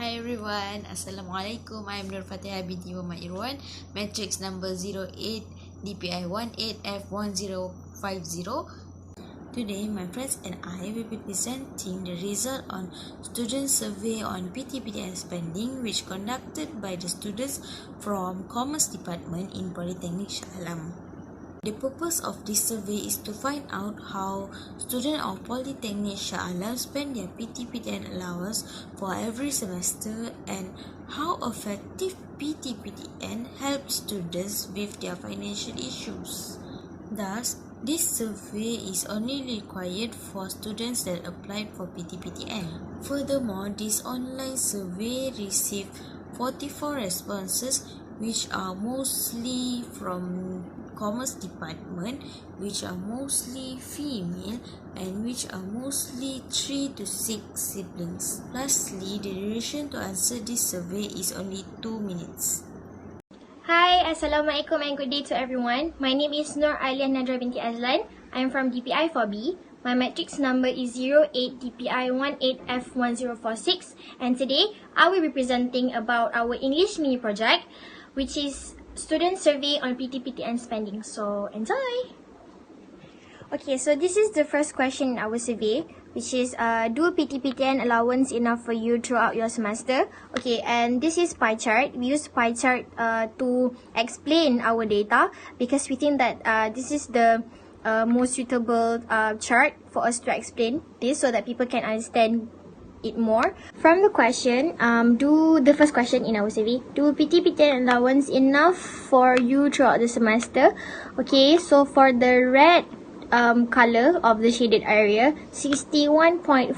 Hi everyone, Assalamualaikum. I am Nur Fatihah binti Muhammad Irwan, matrix number 08 DPI 18F1050. Today, my friends and I will be presenting the result on student survey on PTPTN spending which conducted by the students from Commerce Department in Politeknik Shah Alam. The purpose of this survey is to find out how students of Politeknik Shah Alam spend their PTPTN allowance for every semester and how effective PTPTN helps students with their financial issues. Thus, this survey is only required for students that applied for PTPTN. Furthermore, this online survey received 44 responses which are mostly from Commerce Department, which are mostly female and which are mostly 3 to 6 siblings. Lastly, the duration to answer this survey is only 2 minutes. Hi, Assalamualaikum and good day to everyone. My name is Nur Alian Nadra binti Azlan. I'm from DPI 4B. My matrix number is 08 DPI 18F1046 and today I will be presenting about our English mini project which is student survey on PTPTN spending. So enjoy! Okay, so this is the first question in our survey, which is do PTPTN allowance enough for you throughout your semester? Okay, and this is pie chart. We use pie chart to explain our data because we think that this is the most suitable chart for us to explain this so that people can understand it more. From the question, the first question in our survey, do PTPTN allowance enough for you throughout the semester? Okay, so for the red color of the shaded area, 61.4%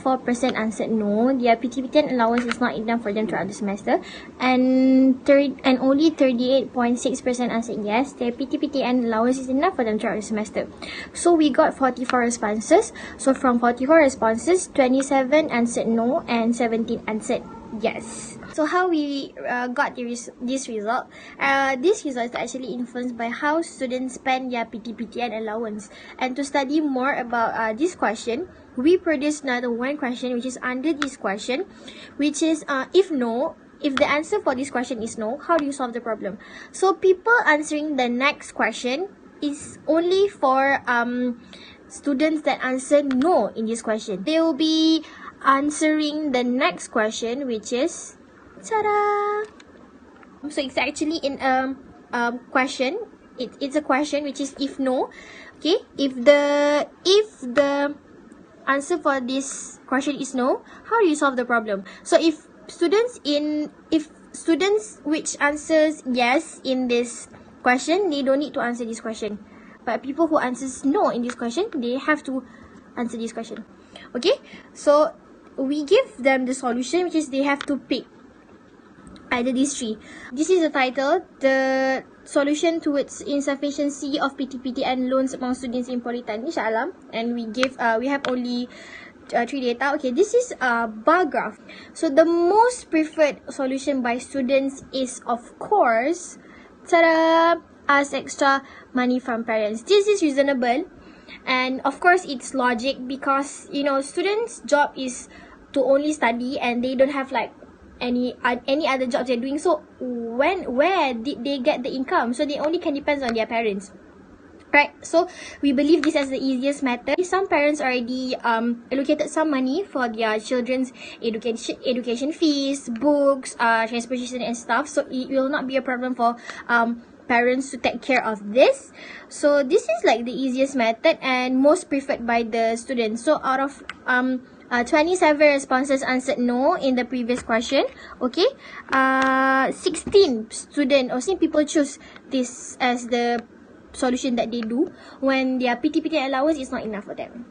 answered no. Their PTPTN allowance is not enough for them throughout the semester, and only 38.6% answered yes. Their PTPTN allowance is enough for them throughout the semester. So we got 44 responses. So from 44 responses, 27 answered no and 17 answered yes. So how we got this result? This result is actually influenced by how students spend their PTPTN allowance. And to study more about this question, we produced another one question which is under this question, which is if the answer for this question is no, how do you solve the problem? So people answering the next question is only for students that answered no in this question. They will be answering the next question, which is ta-da! So it's actually in a question. It's a question which is if no. Okay, if the answer for this question is no, how do you solve the problem? So if students which answers yes in this question, they don't need to answer this question. But people who answers no in this question, they have to answer this question. Okay, so we give them the solution, which is they have to pick either these three. This is the title, the solution towards insufficiency of PTPTN loans among students in Politeknik Shah Alam, and we have only 3 data. Okay, this is a bar graph. So the most preferred solution by students is, of course, ta-da, ask extra money from parents. This is reasonable. And of course, it's logic because, students' job is to only study and they don't have like any other jobs they're doing. So where did they get the income? So they only can depend on their parents, right? So we believe this as the easiest method. Some parents already allocated some money for their children's education fees, books, transportation and stuff. So it will not be a problem for parents to take care of this. So this is like the easiest method and most preferred by the students. So out of 27 responses answered no in the previous question. Okay, 16 people choose this as the solution that they do when their PTPTN allowance is not enough for them.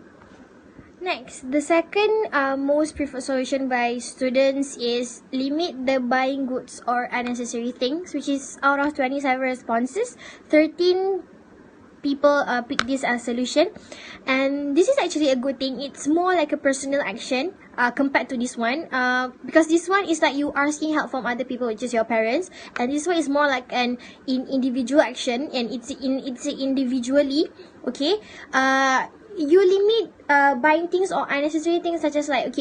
Next, the second most preferred solution by students is limit the buying goods or unnecessary things, which is out of 27 responses, 13 people pick this as solution, and this is actually a good thing. It's more like a personal action compared to this one, because this one is like you asking help from other people, which is your parents, and this one is more like an individual action, and it's individually. Okay, you limit buying things or unnecessary things such as like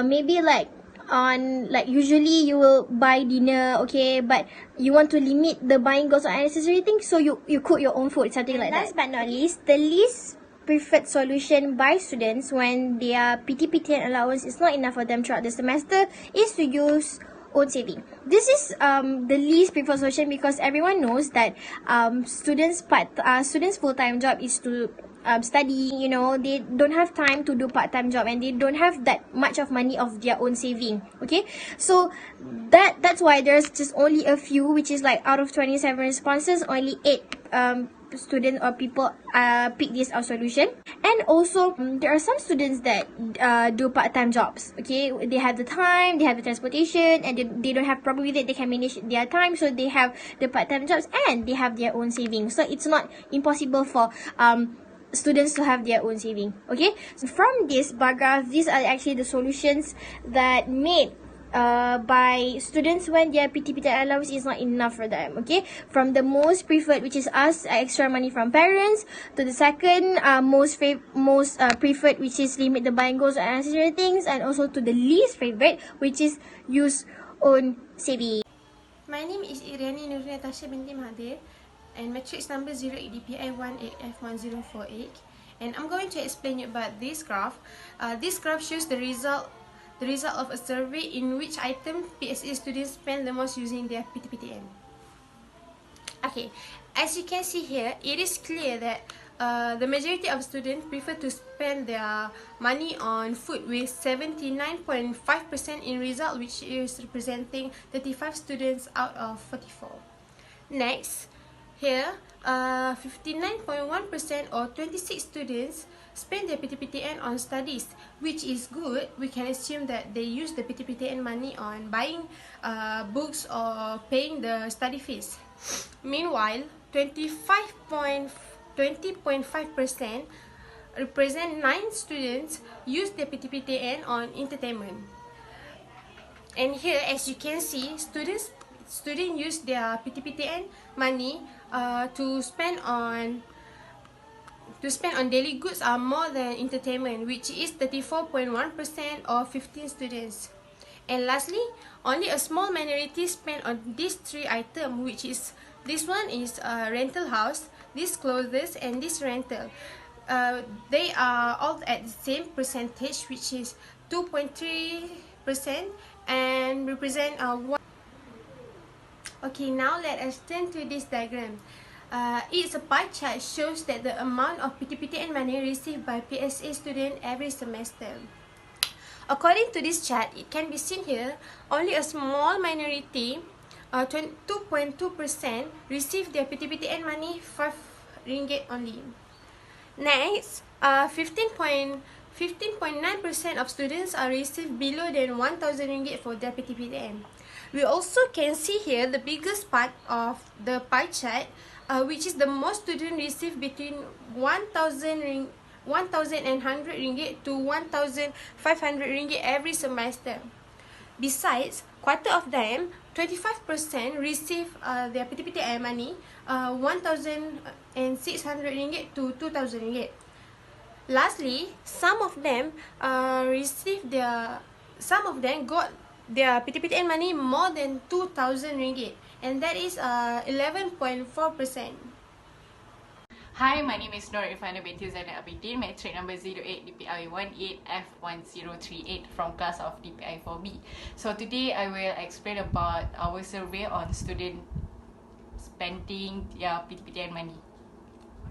maybe like on, like, usually you will buy dinner, okay, but you want to limit the buying goals on unnecessary things, so you cook your own food, something like that. Last but not least, the least preferred solution by students when their PTPTN allowance is not enough for them throughout the semester is to use own saving. This is the least preferred solution because everyone knows that students full-time job is to study. You know, they don't have time to do part-time job and they don't have that much of money of their own saving. Okay, so that's why there's just only a few, which is like out of 27 responses, only 8 students or people pick this solution. And also there are some students that do part-time jobs. Okay, they have the time, they have the transportation, and they don't have, probably that they can manage their time, so they have the part-time jobs and they have their own savings. So it's not impossible for students to have their own saving. Okay, so from this bar graph, these are actually the solutions that made by students when their PTPTN allowance is not enough for them. Okay, from the most preferred, which is ask extra money from parents, to the second most preferred, which is limit the buying goals and unnecessary things, and also to the least favorite, which is use own saving. My name is Iriani Nurul Natasha binti Mahathir, and matrix number 08 DPI 18F1048, and I'm going to explain you about this graph. This graph shows the result of a survey in which item PSA students spend the most using their PTPTN. Okay, as you can see here, it is clear that the majority of students prefer to spend their money on food, with 79.5% in result, which is representing 35 students out of 44. Next, here, 59.1% or 26 students spend their PTPTN on studies, which is good. We can assume that they use the PTPTN money on buying books or paying the study fees. Meanwhile, 20.5% represent 9 students use their PTPTN on entertainment. And here, as you can see, students use their PTPTN money to spend on daily goods are more than entertainment, which is 34.1% or 15 students. And lastly, only a small minority spend on these 3 items, which is this one is rental house, this clothes, and this rental. They are all at the same percentage, which is 2.3% and represent 1. Okay, now let us turn to this diagram. It's a pie chart, shows that the amount of PTPTN money received by PSA student every semester. According to this chart, it can be seen here, only a small minority, 2.2%, receive their PTPTN money RM5 only. Next, 15.9% of students are received below than RM1,000 for their PTPTN. We also can see here the biggest part of the pie chart, which is the most students receive between RM1,100 to RM1,500 every semester. Besides, quarter of them, 25%, receive their PTPTN money RM1,600 to RM2,000. Lastly, some of them got their PTPTN money more than RM2,000, and that is 11.4%. Hi, my name is Nur Irfana binti Zainal Abidin, matric number 08 DPI 18F1038 from class of DPI 4B. So today I will explain about our survey on student spending their PTPTN money.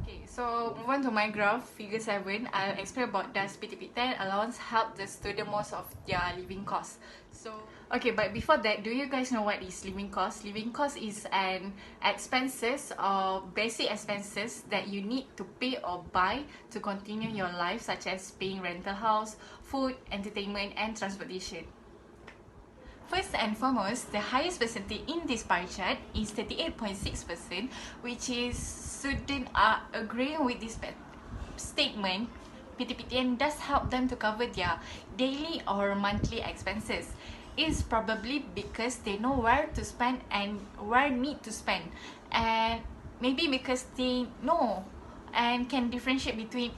Okay, so move on to my graph, figure 7. I'll explain about does PTPTN allowance help the student most of their living costs. So, okay, but before that, do you guys know what is living cost? Living cost is an expenses or basic expenses that you need to pay or buy to continue your life, such as paying rental house, food, entertainment, and transportation. First and foremost, the highest percentage in this pie chart is 38.6%, which is students are agreeing with this statement. PTPTN does help them to cover their daily or monthly expenses. It's probably because they know where to spend and where need to spend, and maybe because they know and can differentiate between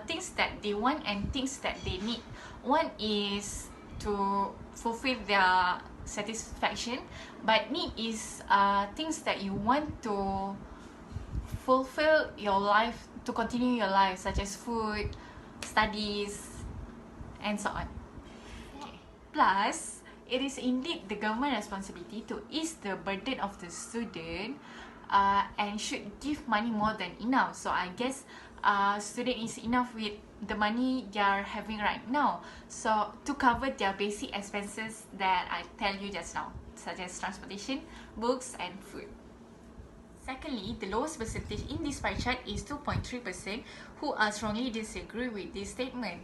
things that they want and things that they need. One is to fulfill their satisfaction, but need is things that you want to fulfill your life, to continue your life, such as food, studies, and so on. Plus, it is indeed the government responsibility to ease the burden of the student and should give money more than enough. So I guess student is enough with the money they are having right now, so to cover their basic expenses that I tell you just now, such as transportation, books, and food. Secondly, the lowest percentage in this pie chart is 2.3% who strongly disagree with this statement.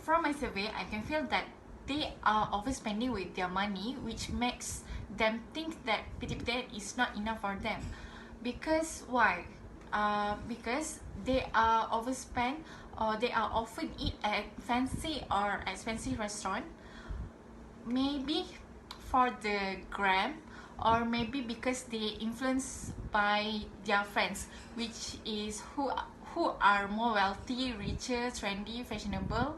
From my survey, I can feel that they are overspending with their money, which makes them think that PTPTN is not enough for them. Because why? Because they are overspent, or they are often eat at fancy or expensive restaurant, maybe for the gram, or maybe because they influenced by their friends, which is who are more wealthy, richer, trendy, fashionable,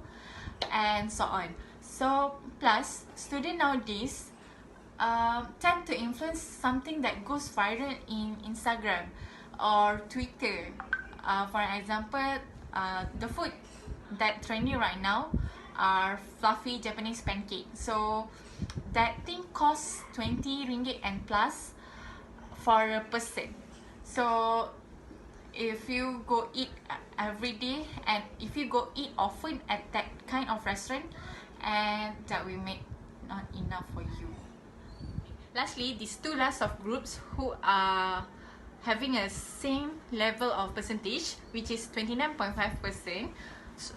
and so on. So plus, students nowadays tend to influence something that goes viral in Instagram or Twitter. For example, the food that trendy right now are fluffy Japanese pancake. So that thing costs 20 ringgit and plus for a person. So if you go eat every day, and if you go eat often at that kind of restaurant, and that will make not enough for you. Lastly, these two last of groups who are having a same level of percentage, which is 29.5%,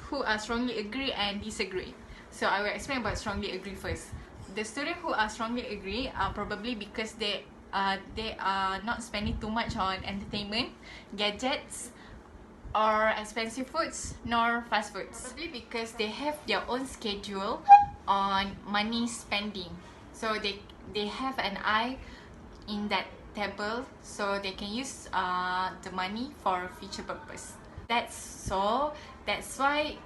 who are strongly agree and disagree. So I will explain about strongly agree first. The students who are strongly agree are probably because they are not spending too much on entertainment, gadgets, or expensive foods, nor fast foods. Probably because they have their own schedule on money spending. So they have an eye in that table, so they can use the money for future purpose. That's why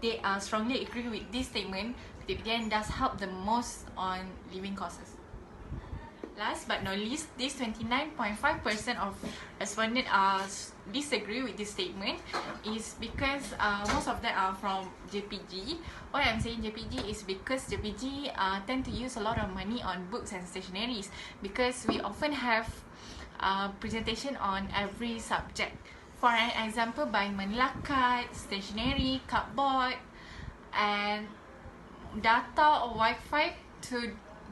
they are strongly agree with this statement. PTPTN does help the most on living costs. Last but not least, this 29.5% of respondents disagree with this statement is because most of them are from JPG. Why I'm saying JPG is because JPG tend to use a lot of money on books and stationeries, because we often have presentation on every subject. For an example, by manila card, stationery, cardboard, and data or Wi-Fi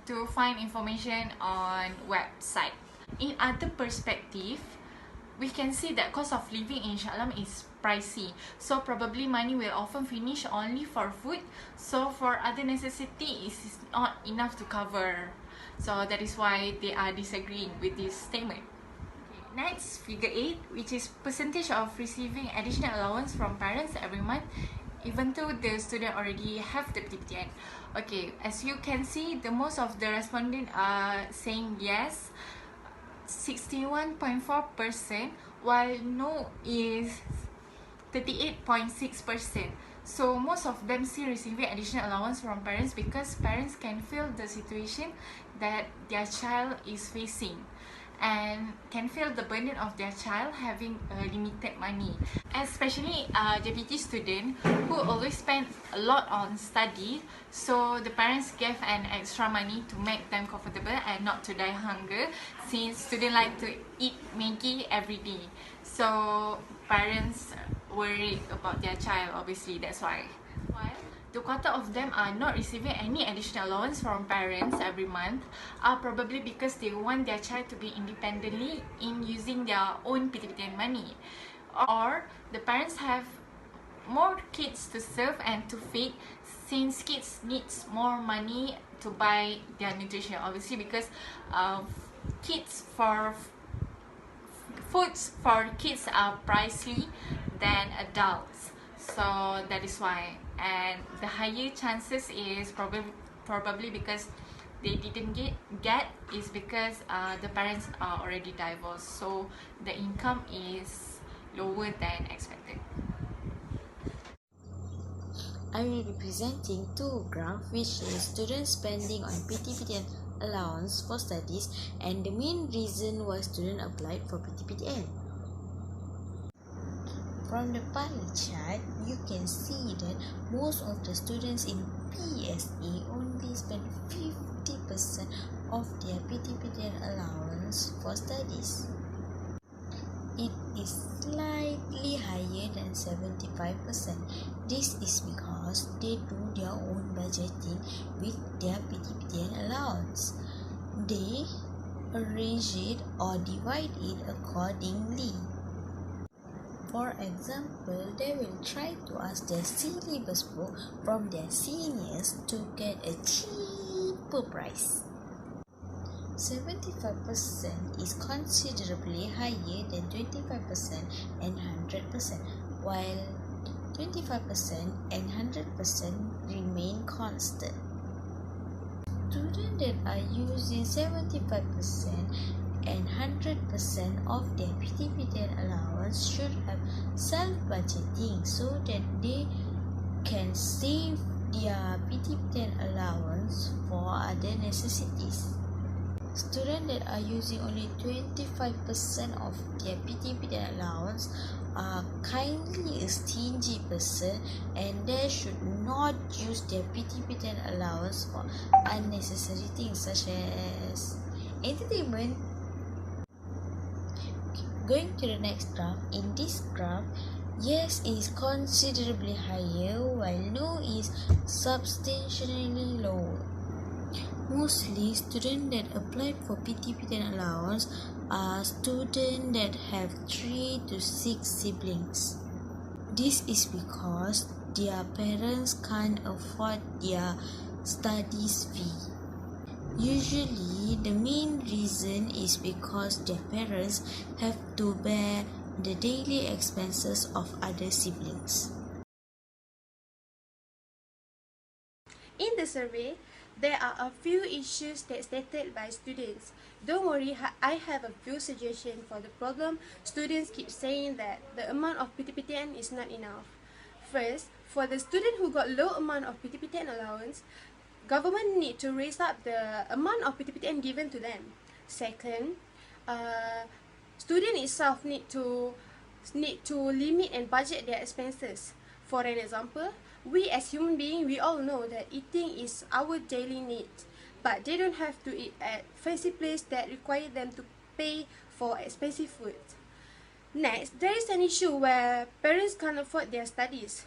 to find information on website. In other perspective, we can see that cost of living in Shah Alam is pricey, so probably money will often finish only for food, so for other necessity it is not enough to cover. So that is why they are disagreeing with this statement. Next, figure 8, which is percentage of receiving additional allowance from parents every month, even though the student already have the PTPTN. Okay, as you can see, the most of the respondents are saying yes, 61.4%, while no is 38.6%. So most of them still receiving additional allowance from parents, because parents can feel the situation that their child is facing and can feel the burden of their child having limited money, especially JPG student who always spend a lot on study. So the parents gave an extra money to make them comfortable and not to die hunger, since students like to eat Maggi every day. So parents worried about their child, obviously, that's why. While 2/4 of them are not receiving any additional allowance from parents every month, are probably because they want their child to be independently in using their own PTPTN money, or the parents have more kids to serve and to feed, since kids needs more money to buy their nutrition, obviously, because foods for kids are pricey than adults. So that is why, and the higher chances is probably because they didn't get is because the parents are already divorced, so the income is lower than expected. I will be presenting two graphs which is student spending on PTPTN allowance for studies and the main reason why student applied for PTPTN. From the pie chart, you can see that most of the students in PSA only spend 50% of their PTPTN allowance for studies. It is slightly higher than 75%. This is because they do their own budgeting with their PTPTN allowance. They arrange it or divide it accordingly. For example, they will try to ask their syllabus book from their seniors to get a cheaper price. 75% is considerably higher than 25% and 100%, while 25% and 100% remain constant. Students that are using 75% and 100% of their PTPTN allowance should have self-budgeting so that they can save their PTPTN allowance for other necessities. Students that are using only 25% of their PTPTN allowance are kindly a stingy person and they should not use their PTPTN allowance for unnecessary things such as entertainment. Going to the next graph, in this graph, yes is considerably higher while no is substantially lower. Mostly, students that applied for PTPTN allowance are students that have 3 to 6 siblings. This is because their parents can't afford their studies fee. Usually, the main reason is because their parents have to bear the daily expenses of other siblings. In the survey, there are a few issues that stated by students. Don't worry, I have a few suggestions for the problem. Students keep saying that the amount of PTPTN is not enough. First, for the student who got low amount of PTPTN allowance, government need to raise up the amount of PTPTN given to them. Second, student itself need to limit and budget their expenses. For an example, we as human beings, we all know that eating is our daily need, but they don't have to eat at fancy place that require them to pay for expensive food. Next, there is an issue where parents can't afford their studies.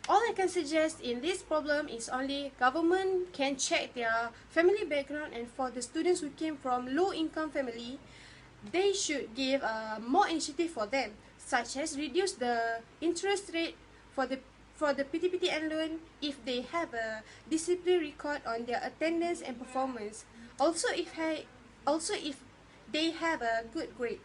All I can suggest in this problem is only government can check their family background, and for the students who came from low income family, they should give more initiative for them, such as reduce the interest rate for the PTPTN loan if they have a discipline record on their attendance and performance. Also if they have a good grade.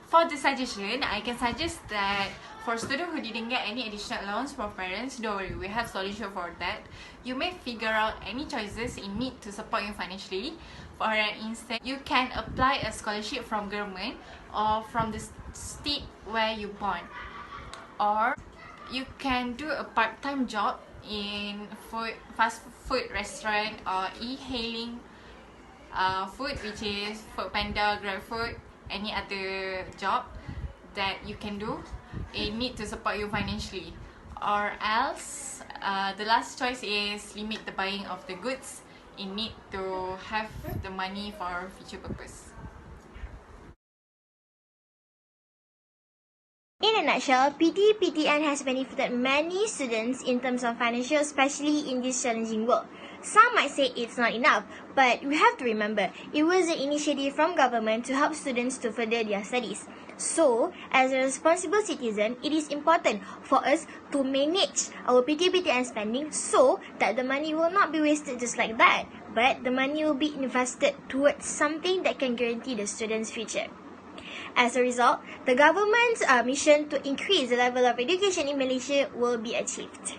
For the suggestion, I can suggest that for students who didn't get any additional allowance from parents, don't worry, we have solution for that. You may figure out any choices in need to support you financially. For instance, you can apply a scholarship from government or from the state where you born, or you can do a part-time job in fast food restaurant or e-hailing food, which is Foodpanda, GrabFood, any other job that you can do in need to support you financially. Or else, the last choice is limit the buying of the goods in need to have the money for future purpose. In a nutshell, PTPTN has benefited many students in terms of financial, especially in this challenging world. Some might say it's not enough, but we have to remember, it was an initiative from government to help students to further their studies. So, as a responsible citizen, it is important for us to manage our PTPTN spending so that the money will not be wasted just like that, but the money will be invested towards something that can guarantee the students' future. As a result, the government's mission to increase the level of education in Malaysia will be achieved.